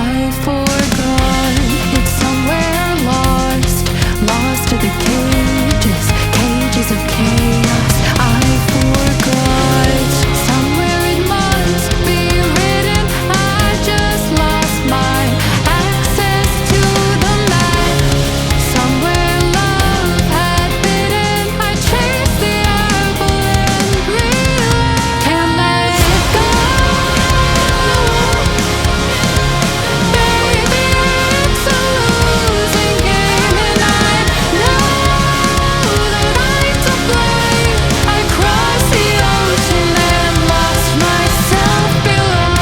I forgot. It's somewhere lost, lost to the cages, cages of chaos. I forgot. Somewhere it must be written. I just lost my access to the map. Somewhere love had bitten. I chased the apple and realized can't let go. Baby, it's a losing game, and I know that I'm to blame. I crossed the ocean and lost myself below.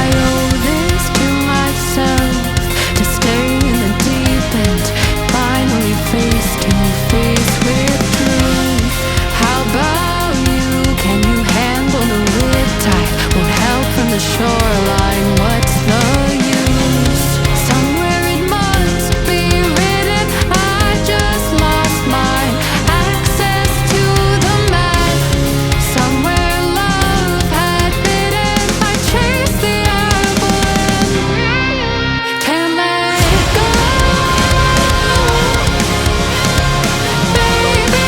I owe this to myself to stay in the deep end, finally face to face with truth. How about you? Can you handle the riptide? Won't help from the shoreline. What's the use? Somewhere it must be written. I just lost my access to the map. Somewhere love had bitten. I chased the apple and can't let go. Baby,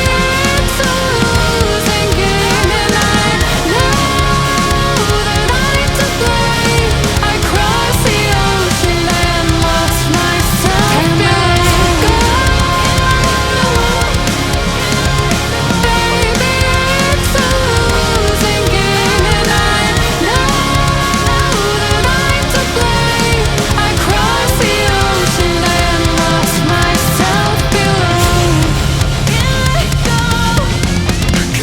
it's a losing game, and I know that I'm to blame. I crossed the ocean and lost myself. Can't let go. Baby, it's a losing game, and I know that I'm to blame. I crossed the ocean and lost myself below. Can't let go. Can't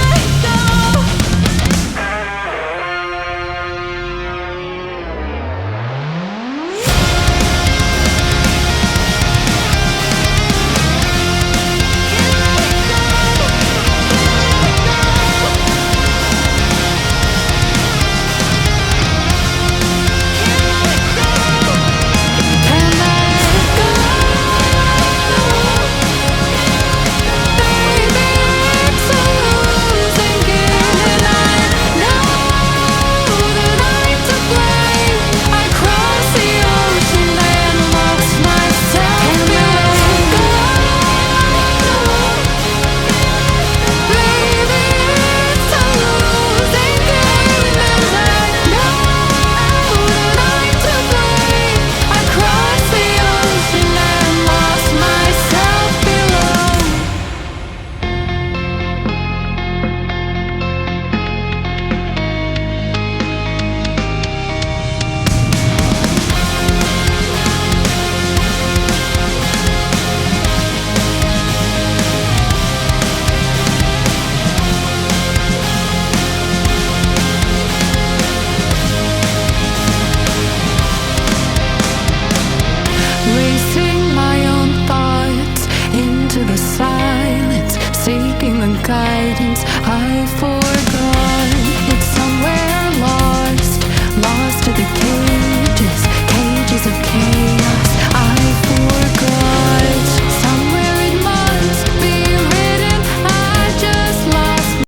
let go. Racing my own thoughts into the silence, seeking the guidance I